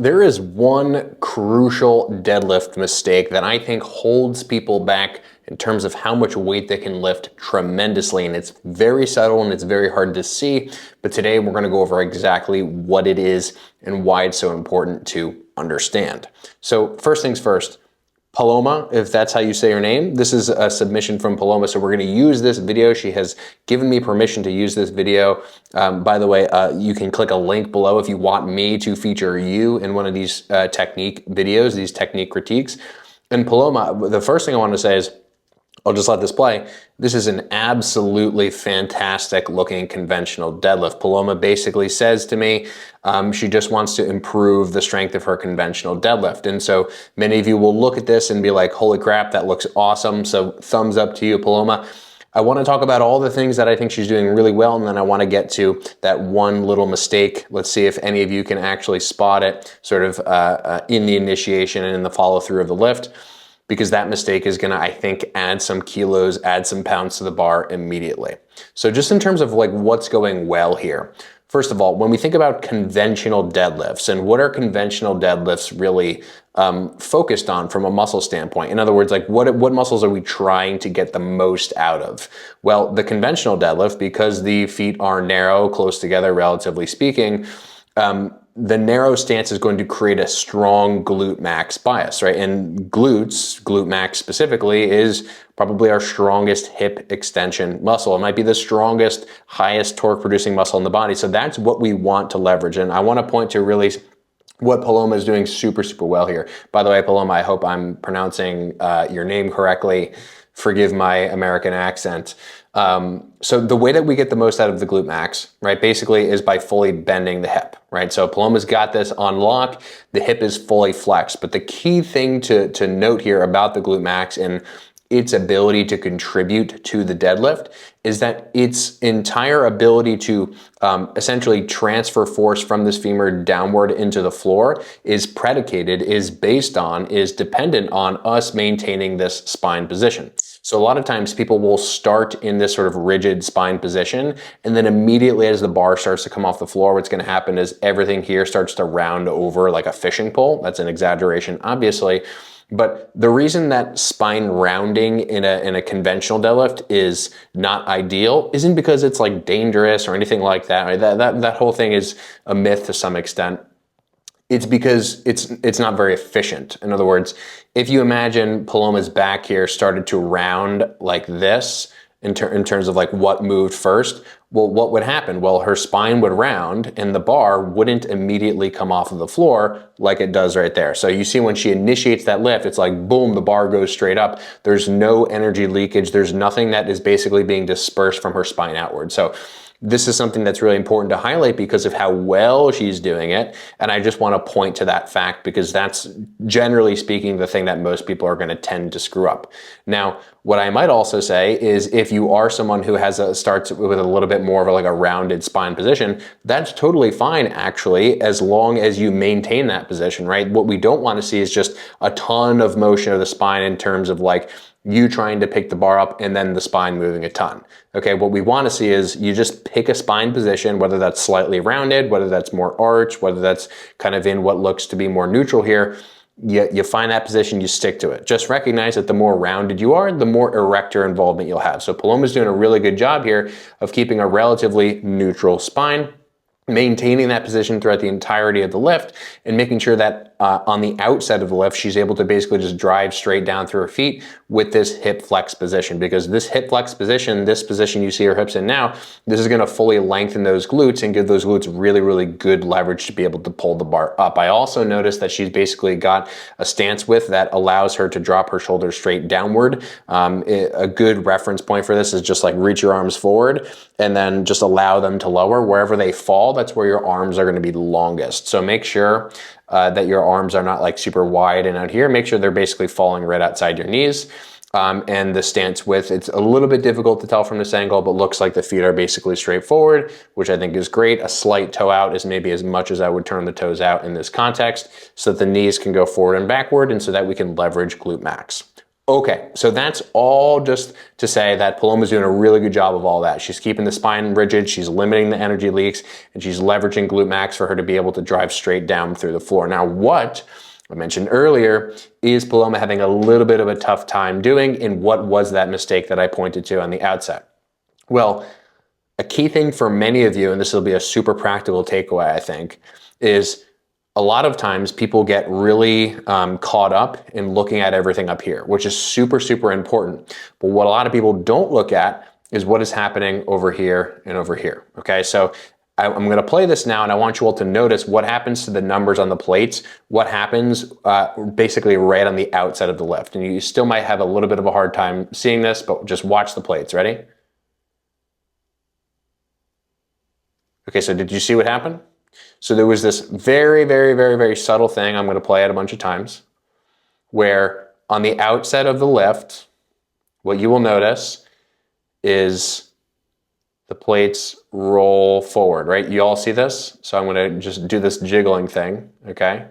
There is one crucial deadlift mistake that I think holds people back in terms of how much weight they can lift tremendously, and it's very subtle and it's very hard to see, but today we're going to go over exactly what it is and why it's so important to understand. So first things first, Paloma, if that's how you say her name. This is a submission from Paloma, so we're going to use this video. She has given me permission to use this video. By the way, you can click a link below if you want me to feature you in one of these technique videos, these technique critiques. And Paloma, the first thing I want to say is, I'll just let this play. This is an absolutely fantastic looking conventional deadlift. Paloma basically says to me, she just wants to improve the strength of her conventional deadlift. And so many of you will look at this and be like, holy crap, that looks awesome. So thumbs up to you, Paloma. I want to talk about all the things that I think she's doing really well, and then I want to get to that one little mistake. Let's see if any of you can actually spot it sort of in the initiation and in the follow through of the lift, because that mistake is gonna, I think, add some kilos, add some pounds to the bar immediately. So just in terms of like what's going well here, first of all, when we think about conventional deadlifts and what are conventional deadlifts really focused on from a muscle standpoint? In other words, like what muscles are we trying to get the most out of? Well, the conventional deadlift, because the feet are narrow, close together, relatively speaking, the narrow stance is going to create a strong glute max bias, right? And glute max specifically, is probably our strongest hip extension muscle. It might be the strongest, highest torque producing muscle in the body. So that's what we want to leverage. And I want to point to really what Paloma is doing super, super well here. By the way, Paloma, I hope I'm pronouncing your name correctly. Forgive my American accent. So the way that we get the most out of the glute max, right, basically is by fully bending the hip, right? So Paloma's got this on lock, the hip is fully flexed. But the key thing to note here about the glute max and its ability to contribute to the deadlift is that its entire ability to essentially transfer force from this femur downward into the floor is predicated, is based on, is dependent on us maintaining this spine position. So a lot of times people will start in this sort of rigid spine position, and then immediately as the bar starts to come off the floor, what's going to happen is everything here starts to round over like a fishing pole. That's an exaggeration, obviously. But the reason that spine rounding in a conventional deadlift is not ideal isn't because it's like dangerous or anything like that. Right? That whole thing is a myth to some extent. It's because it's not very efficient. In other words, if you imagine Paloma's back here started to round like this in terms of like what moved first, well, what would happen? Well, her spine would round and the bar wouldn't immediately come off of the floor like it does right there. So you see when she initiates that lift, it's like boom, the bar goes straight up. There's no energy leakage. There's nothing that is basically being dispersed from her spine outward. So this is something that's really important to highlight because of how well she's doing it. And I just want to point to that fact because that's generally speaking the thing that most people are going to tend to screw up. Now, what I might also say is if you are someone who starts with a little bit more of like a rounded spine position, that's totally fine actually, as long as you maintain that position, right? What we don't want to see is just a ton of motion of the spine in terms of like you trying to pick the bar up and then the spine moving a ton. Okay, what we want to see is you just pick a spine position, whether that's slightly rounded, whether that's more arch, whether that's kind of in what looks to be more neutral here. You find that position, you stick to it. Just recognize that the more rounded you are, the more erector involvement you'll have. So Paloma's doing a really good job here of keeping a relatively neutral spine, maintaining that position throughout the entirety of the lift, and making sure that on the outset of the lift, she's able to basically just drive straight down through her feet with this hip flex position. Because this hip flex position, this position you see her hips in now, this is gonna fully lengthen those glutes and give those glutes really, really good leverage to be able to pull the bar up. I also noticed that she's basically got a stance width that allows her to drop her shoulders straight downward. A good reference point for this is just like reach your arms forward and then just allow them to lower. Wherever they fall, that's where your arms are gonna be longest. So make sure that your arms are not like super wide and out here. Make sure they're basically falling right outside your knees. And the stance width, it's a little bit difficult to tell from this angle, but looks like the feet are basically straight forward, which I think is great. A slight toe out is maybe as much as I would turn the toes out in this context so that the knees can go forward and backward and so that we can leverage glute max. Okay, so that's all just to say that Paloma's doing a really good job of all that. She's keeping the spine rigid, she's limiting the energy leaks, and she's leveraging glute max for her to be able to drive straight down through the floor. Now, what I mentioned earlier is Paloma having a little bit of a tough time doing, and what was that mistake that I pointed to on the outset? Well, a key thing for many of you, and this will be a super practical takeaway, I think, is a lot of times people get really caught up in looking at everything up here, which is super, super important. But what a lot of people don't look at is what is happening over here and over here. Okay, so I'm going to play this now, and I want you all to notice what happens to the numbers on the plates, what happens basically right on the outside of the lift. And you still might have a little bit of a hard time seeing this, but just watch the plates. Ready? Okay, so did you see what happened? So there was this very, very, very, very subtle thing, I'm going to play it a bunch of times, where on the outset of the lift, what you will notice is the plates roll forward, right? You all see this? So I'm going to just do this jiggling thing, okay?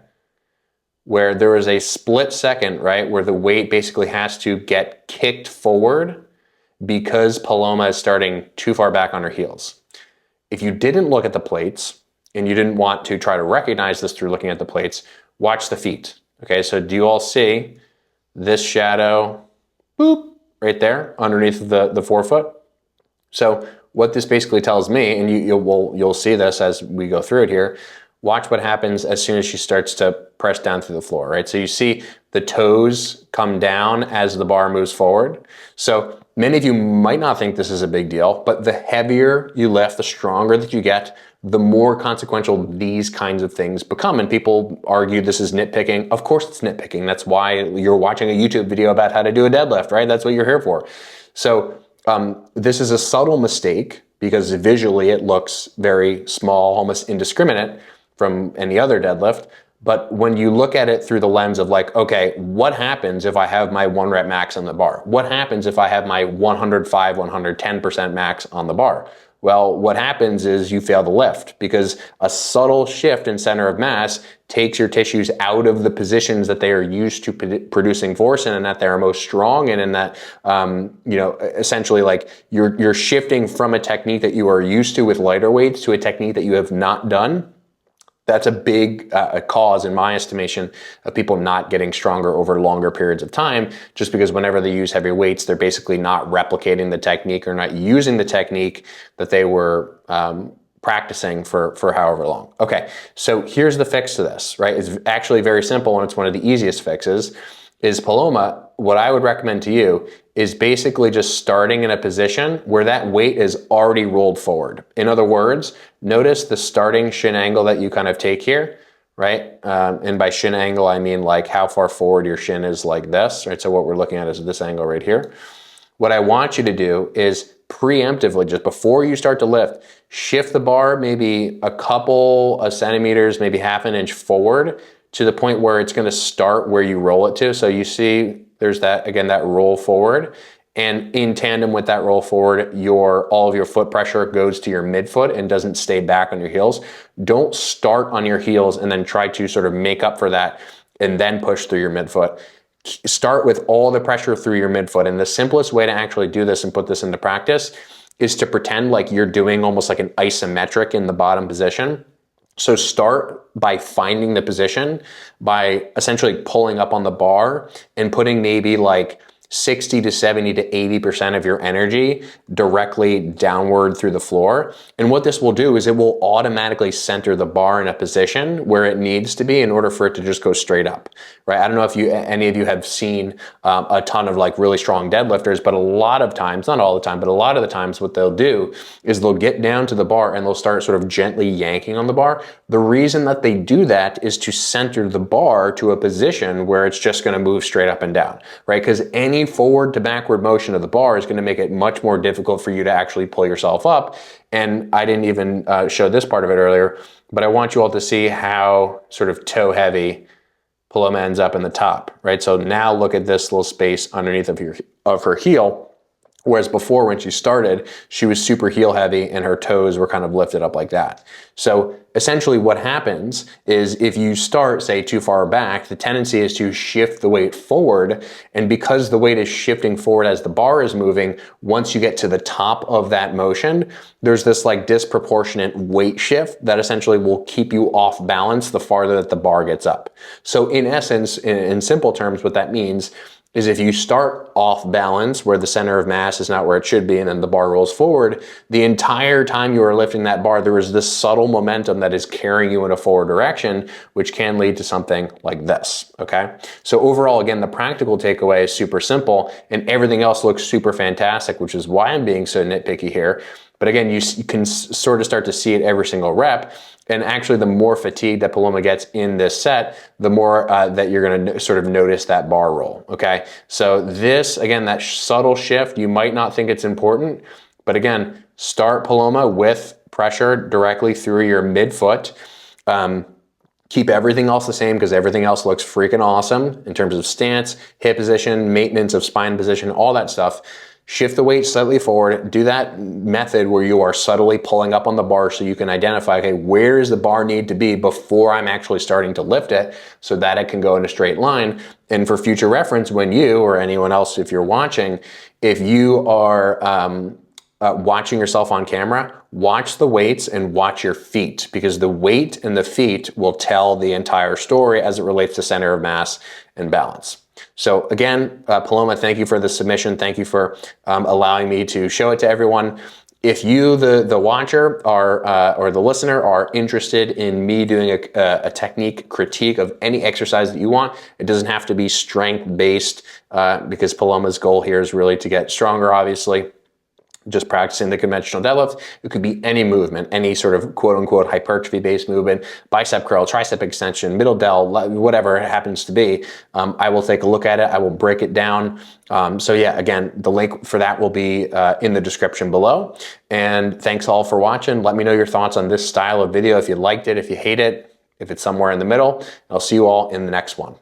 Where there is a split second, right, where the weight basically has to get kicked forward because Paloma is starting too far back on her heels. If you didn't look at the plates, and you didn't want to try to recognize this through looking at the plates, watch the feet. Okay, so do you all see this shadow, boop, right there underneath the forefoot? So what this basically tells me, and you'll see this as we go through it here, watch what happens as soon as she starts to press down through the floor, right? So you see the toes come down as the bar moves forward. So many of you might not think this is a big deal, but the heavier you lift, the stronger that you get, the more consequential these kinds of things become. And people argue this is nitpicking. Of course it's nitpicking. That's why you're watching a YouTube video about how to do a deadlift, right? That's what you're here for. So this is a subtle mistake because visually it looks very small, almost indiscriminate from any other deadlift. But when you look at it through the lens of like, okay, what happens if I have my 1 rep max on the bar? What happens if I have my 105, 110% max on the bar? Well, what happens is you fail the lift because a subtle shift in center of mass takes your tissues out of the positions that they are used to producing force in and that they're most strong in, and that, essentially like you're shifting from a technique that you are used to with lighter weights to a technique that you have not done. That's a big cause, in my estimation, of people not getting stronger over longer periods of time, just because whenever they use heavy weights, they're basically not replicating the technique or not using the technique that they were practicing for however long. Okay, so here's the fix to this, right? It's actually very simple, and it's one of the easiest fixes, is Paloma, what I would recommend to you is basically just starting in a position where that weight is already rolled forward. In other words, notice the starting shin angle that you kind of take here, right? And by shin angle, I mean like how far forward your shin is like this, right? So what we're looking at is this angle right here. What I want you to do is preemptively, just before you start to lift, shift the bar maybe a couple of centimeters, maybe half an inch forward to the point where it's going to start where you roll it to. So you see there's that, again, that roll forward. And in tandem with that roll forward, all of your foot pressure goes to your midfoot and doesn't stay back on your heels. Don't start on your heels and then try to sort of make up for that and then push through your midfoot. Start with all the pressure through your midfoot. And the simplest way to actually do this and put this into practice is to pretend like you're doing almost like an isometric in the bottom position. So start by finding the position by essentially pulling up on the bar and putting maybe like 60 to 70 to 80% of your energy directly downward through the floor. And what this will do is it will automatically center the bar in a position where it needs to be in order for it to just go straight up, right? I don't know if any of you have seen a ton of like really strong deadlifters, but a lot of times, not all the time, but a lot of the times what they'll do is they'll get down to the bar and they'll start sort of gently yanking on the bar. The reason that they do that is to center the bar to a position where it's just going to move straight up and down, right? Because any forward to backward motion of the bar is going to make it much more difficult for you to actually pull yourself up. And I didn't even show this part of it earlier, but I want you all to see how sort of toe heavy Paloma ends up in the top, right? So now look at this little space underneath of her heel Whereas before, when she started, she was super heel heavy and her toes were kind of lifted up like that. So essentially what happens is if you start, say, too far back, the tendency is to shift the weight forward. And because the weight is shifting forward as the bar is moving, once you get to the top of that motion, there's this like disproportionate weight shift that essentially will keep you off balance the farther that the bar gets up. So in essence, in simple terms, what that means is if you start off balance where the center of mass is not where it should be and then the bar rolls forward, the entire time you are lifting that bar, there is this subtle momentum that is carrying you in a forward direction, which can lead to something like this, okay? So overall, again, the practical takeaway is super simple and everything else looks super fantastic, which is why I'm being so nitpicky here. But again, you can sort of start to see it every single rep. And actually, the more fatigue that Paloma gets in this set, the more that you're going to sort of notice that bar roll, okay? So this, again, that subtle shift, you might not think it's important, but again, start Paloma with pressure directly through your midfoot. Keep everything else the same because everything else looks freaking awesome in terms of stance, hip position, maintenance of spine position, all that stuff. Shift the weight slightly forward. Do that method where you are subtly pulling up on the bar so you can identify, okay, where does the bar need to be before I'm actually starting to lift it so that it can go in a straight line. And for future reference, when you or anyone else, if you're watching, if you are watching yourself on camera, watch the weights and watch your feet because the weight and the feet will tell the entire story as it relates to center of mass and balance. So again, Paloma, thank you for the submission. Thank you for allowing me to show it to everyone. If you, the watcher or the listener, are interested in me doing a technique critique of any exercise that you want, it doesn't have to be strength-based because Paloma's goal here is really to get stronger, obviously. Just practicing the conventional deadlift. It could be any movement, any sort of quote unquote hypertrophy based movement, bicep curl, tricep extension, middle dell, whatever it happens to be. I will take a look at it. I will break it down. So yeah, again, the link for that will be in the description below. And thanks all for watching. Let me know your thoughts on this style of video. If you liked it, if you hate it, if it's somewhere in the middle. I'll see you all in the next one.